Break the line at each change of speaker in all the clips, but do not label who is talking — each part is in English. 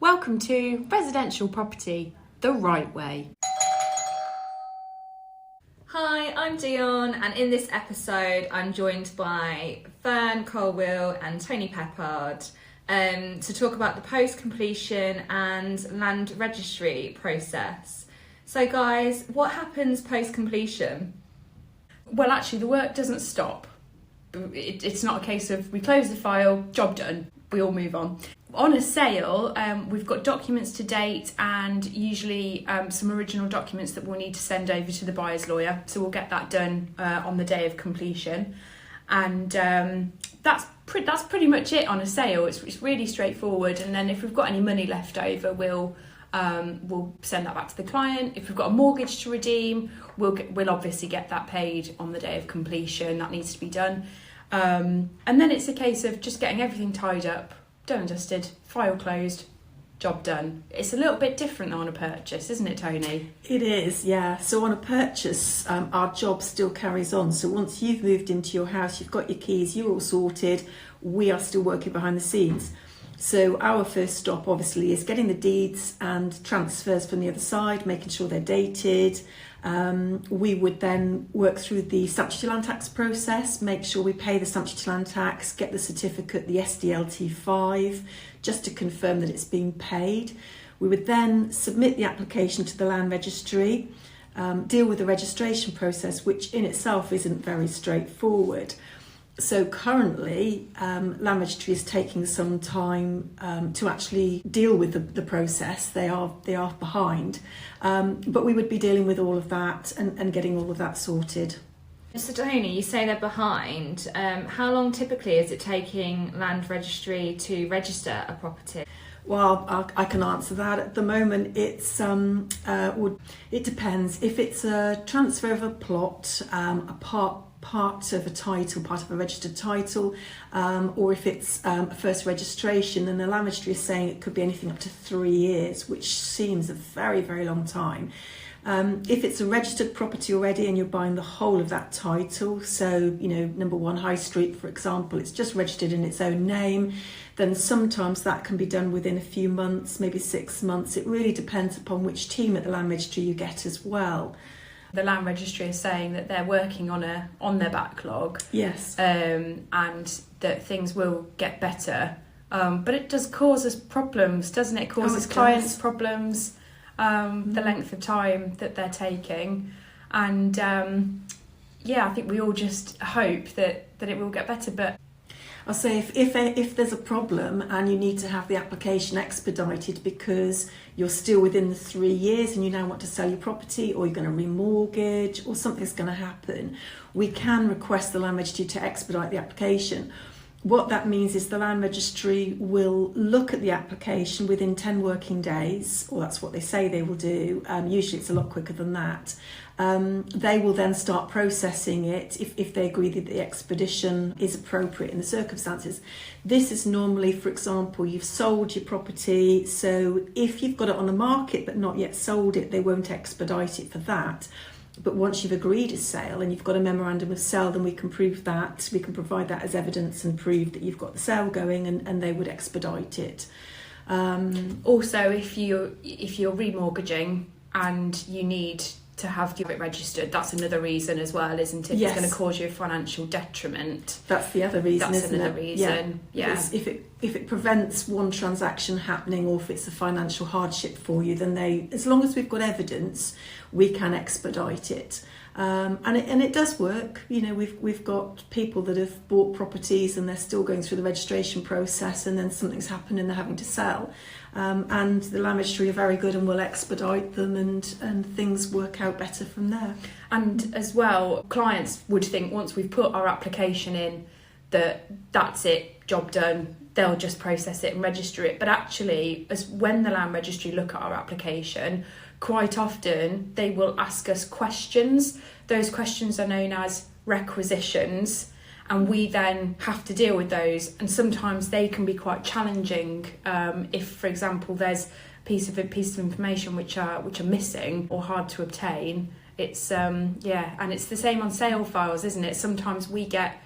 Welcome to Residential Property the Right Way.
Hi, I'm Dion, and in this episode I'm joined by Fern Colwill and Tony Peppard to talk about the post-completion and land registry process. So guys, what happens post-completion?
Well, actually the work doesn't stop. It's not a case of we close the file, job done, we all move on. On a sale, we've got documents to date and usually some original documents that we'll need to send over to the buyer's lawyer. So we'll get that done on the day of completion. And that's pretty much it on a sale. It's really straightforward. And then if we've got any money left over, we'll send that back to the client. If we've got a mortgage to redeem, we'll obviously get that paid on the day of completion. That needs to be done. And then it's a case of just getting everything tied up, done and dusted, file closed, job done. It's a little bit different on a purchase, isn't it, Tony?
It is, yeah. So on a purchase, our job still carries on. So once you've moved into your house, you've got your keys, you're all sorted, we are still working behind the scenes. So our first stop obviously is getting the deeds and transfers from the other side, making sure they're dated. We would then work through the stamp duty land tax process, make sure we pay the stamp duty land tax, get the certificate, the SDLT5, just to confirm that it's being paid. We would then submit the application to the Land Registry, deal with the registration process, which in itself isn't very straightforward. So currently, Land Registry is taking some time to actually deal with the process. They are behind, but we would be dealing with all of that and getting all of that sorted.
So Tony, you say they're behind. How long typically is it taking Land Registry to register a property?
Well, I can answer that. At the moment, it depends. If it's a transfer of a plot, a part of a title, part of a registered title, or if it's a first registration, then the Land Registry is saying it could be anything up to 3 years, which seems a very, very long time. If it's a registered property already and you're buying the whole of that title, so, number 1 High Street, for example, it's just registered in its own name, then sometimes that can be done within a few months, maybe 6 months. It really depends upon which team at the Land Registry you get as well.
The Land Registry is saying that they're working on their backlog.
Yes.
And that things will get better. But it does cause us problems, doesn't it? It causes clients problems, the length of time that they're taking. And I think we all just hope that it will get better. But
I'll say if there's a problem and you need to have the application expedited because you're still within the 3 years and you now want to sell your property, or you're going to remortgage, or something's going to happen, we can request the Land Registry to expedite the application. What that means is the Land Registry will look at the application within 10 working days, or that's what they say they will do. Usually it's a lot quicker than that. They will then start processing it if they agree that the expedition is appropriate in the circumstances. This is normally, for example, you've sold your property, so if you've got it on the market but not yet sold it, they won't expedite it for that. But once you've agreed a sale and you've got a memorandum of sale, then we can prove that. We can provide that as evidence and prove that you've got the sale going, and they would expedite it.
Also, if you're remortgaging and you need to have it registered, that's another reason as well, isn't it?
Yes.
It's going to cause you a financial detriment.
That's the other reason,
that's
isn't
another
it?
reason. Yeah.
If it prevents one transaction happening, or if it's a financial hardship for you, then as long as we've got evidence, we can expedite it. And it does work. We've got people that have bought properties and they're still going through the registration process, and then something's happened and they're having to sell. And the Land Registry are very good and will expedite them, and things work out better from there.
And as well, clients would think once we've put our application in that's it, job done, they'll just process it and register it. But actually, when the Land Registry look at our application, quite often they will ask us questions. Those questions are known as requisitions, and we then have to deal with those, and sometimes they can be quite challenging if, for example, there's a piece of information which are missing or hard to obtain. It's and it's the same on sale files, isn't it? Sometimes we get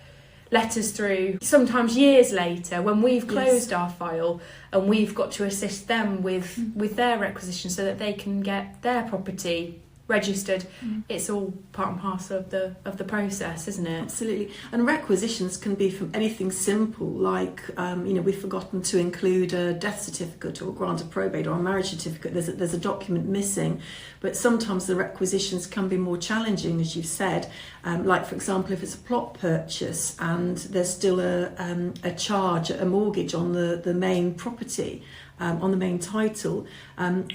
letters through sometimes years later when we've closed our file, and we've got to assist them with their requisition so that they can get their property registered. It's all part and parcel of the process, isn't it?
Absolutely. And requisitions can be from anything simple, like we've forgotten to include a death certificate or a grant of probate or a marriage certificate. There's a document missing, but sometimes the requisitions can be more challenging, as you've said. Like, for example, if it's a plot purchase and there's still a charge, a mortgage on the main property, on the main title,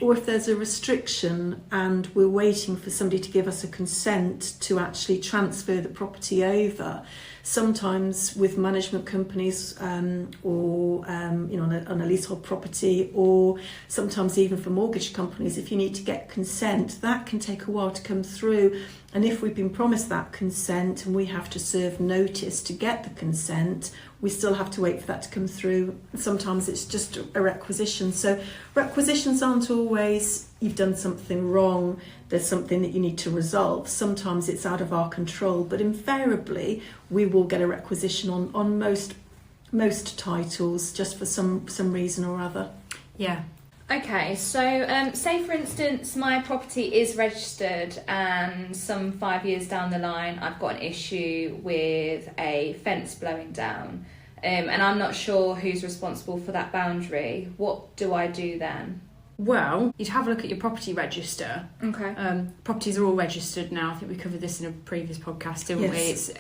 or if there's a restriction and we're waiting for somebody to give us a consent to actually transfer the property over. Sometimes with management companies or on a leasehold property, or sometimes even for mortgage companies, if you need to get consent, that can take a while to come through. And if we've been promised that consent and we have to serve notice to get the consent, we still have to wait for that to come through. Sometimes it's just a requisition. So requisitions aren't always you've done something wrong, there's something that you need to resolve. Sometimes it's out of our control, but invariably we will get a requisition on most titles just for some reason or other.
Yeah.
Okay, so say for instance my property is registered and some 5 years down the line I've got an issue with a fence blowing down, and I'm not sure who's responsible for that boundary. What do I do then?
Well, you'd have a look at your property register.
Okay.
Properties are all registered now. I think we covered this in a previous podcast, didn't we? It's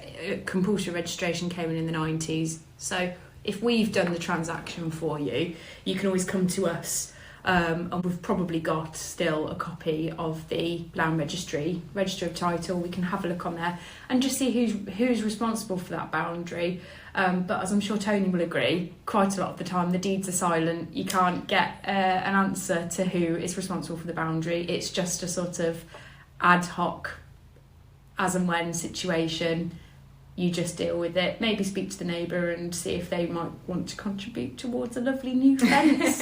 compulsory registration came in the 90s. So if we've done the transaction for you, you can always come to us. And we've probably got still a copy of the Land Registry, Register of Title. We can have a look on there and just see who's responsible for that boundary. But as I'm sure Tony will agree, quite a lot of the time the deeds are silent. You can't get an answer to who is responsible for the boundary. It's just a sort of ad hoc, as and when situation. You just deal with it, maybe speak to the neighbour and see if they might want to contribute towards a lovely new fence.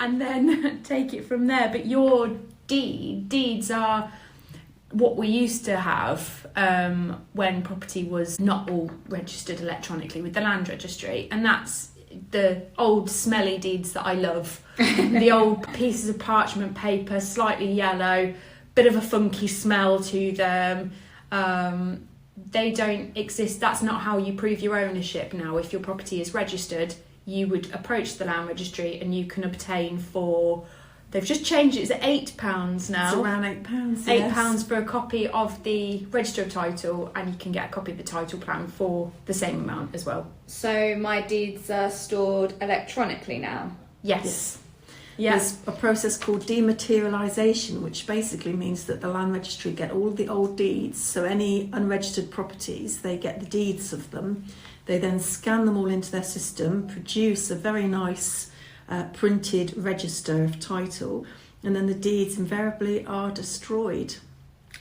And then take it from there. But your deeds are what we used to have when property was not all registered electronically with the Land Registry. And that's the old smelly deeds that I love. The old pieces of parchment paper, slightly yellow, bit of a funky smell to them. They don't exist. That's not how you prove your ownership now. If your property is registered, you would approach the Land Registry and you can obtain for, they've just changed it, is it £8 now?
It's around £8,
£8 for a copy of the Register of Title, and you can get a copy of the title plan for the same amount as well.
So my deeds are stored electronically now?
Yes.
There's a process called dematerialisation, which basically means that the Land Registry get all the old deeds, so any unregistered properties, they get the deeds of them. They then scan them all into their system, produce a very nice printed register of title, and then the deeds invariably are destroyed.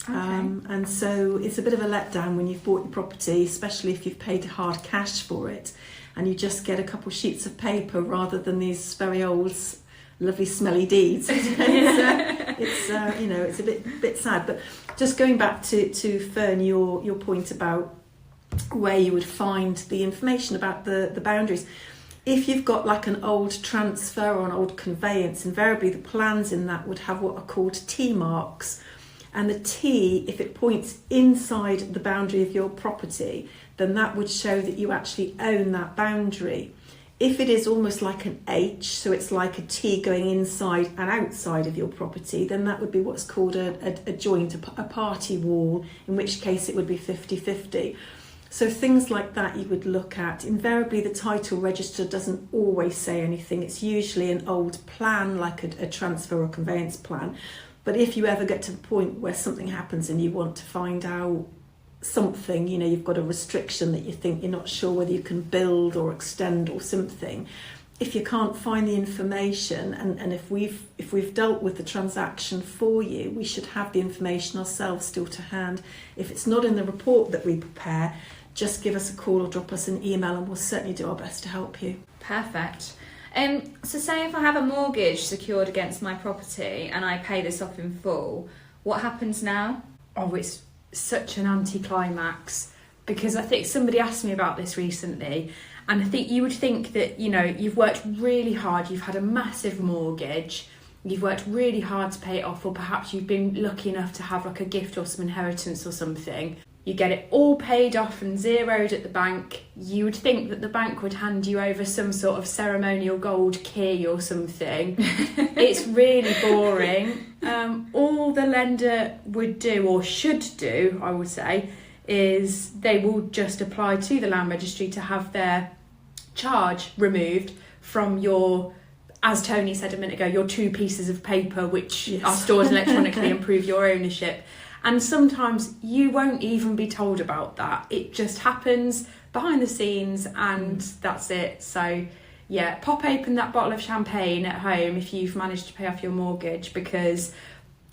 Okay.
And so it's a bit of a letdown when you've bought your property, especially if you've paid hard cash for it, and you just get a couple sheets of paper rather than these very old lovely smelly deeds. It's a bit sad. But just going back to Fern, your point about where you would find the information about the boundaries. If you've got like an old transfer or an old conveyance, invariably the plans in that would have what are called T marks. And the T, if it points inside the boundary of your property, then that would show that you actually own that boundary. If it is almost like an H, so it's like a T going inside and outside of your property, then that would be what's called a joint, a party wall, in which case it would be 50-50. So things like that you would look at. Invariably the title register doesn't always say anything. It's usually an old plan, like a transfer or conveyance plan. But if you ever get to the point where something happens and you want to find out something, you've got a restriction that you think you're not sure whether you can build or extend or something, if you can't find the information, and if we've dealt with the transaction for you, we should have the information ourselves still to hand. If it's not in the report that we prepare, just give us a call or drop us an email and we'll certainly do our best to help you.
Perfect. So say if I have a mortgage secured against my property and I pay this off in full, what happens now?
Oh, it's such an anticlimax, because I think somebody asked me about this recently, and I think you would think that, you know, you've worked really hard, you've had a massive mortgage, you've worked really hard to pay it off, or perhaps you've been lucky enough to have like a gift or some inheritance or something. You get it all paid off and zeroed at the bank. You would think that the bank would hand you over some sort of ceremonial gold key or something. It's really boring. All the lender would do, or should do, I would say, is they will just apply to the Land Registry to have their charge removed from your, as Tony said a minute ago, your 2 pieces of paper which are stored electronically and prove your ownership. And sometimes you won't even be told about that. It just happens behind the scenes and that's it. So yeah, pop open that bottle of champagne at home if you've managed to pay off your mortgage, because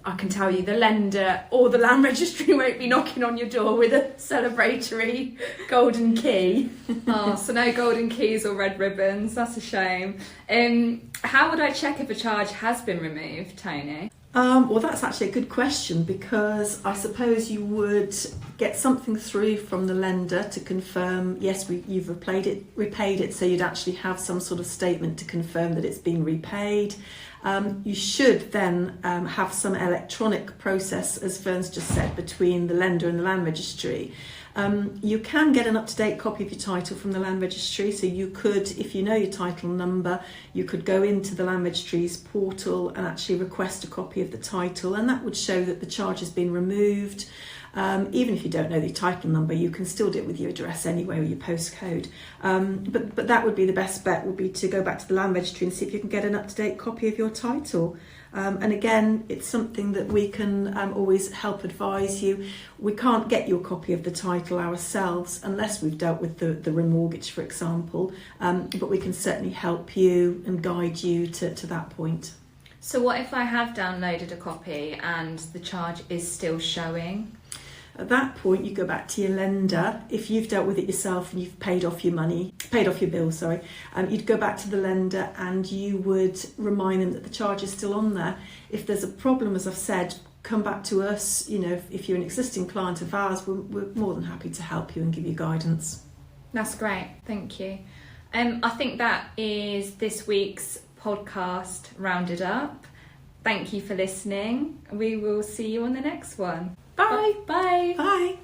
I can tell you the lender or the Land Registry won't be knocking on your door with a celebratory golden key.
Oh, so no golden keys or red ribbons. That's a shame. How would I check if a charge has been removed, Tony?
Well, that's actually a good question, because I suppose you would get something through from the lender to confirm, yes, you've repaid it, so you'd actually have some sort of statement to confirm that it's been repaid. You should then have some electronic process, as Fern's just said, between the lender and the Land Registry. You can get an up-to-date copy of your title from the Land Registry, so you could, if you know your title number, you could go into the Land Registry's portal and actually request a copy of the title, and that would show that the charge has been removed. Even if you don't know the title number, you can still do it with your address anyway, or your postcode. But that would be the best bet, would be to go back to the Land Registry and see if you can get an up-to-date copy of your title. And again, it's something that we can always help advise you. We can't get you a copy of the title ourselves unless we've dealt with the remortgage, for example, but we can certainly help you and guide you to that point.
So what if I have downloaded a copy and the charge is still showing?
At that point, you go back to your lender. If you've dealt with it yourself and you've paid off your bill, you'd go back to the lender and you would remind them that the charge is still on there. If there's a problem, as I've said, come back to us. You know, if you're an existing client of ours, we're more than happy to help you and give you guidance.
That's great, thank you. I think that is this week's podcast rounded up. Thank you for listening. We will see you on the next one.
Bye.
Bye.
Bye.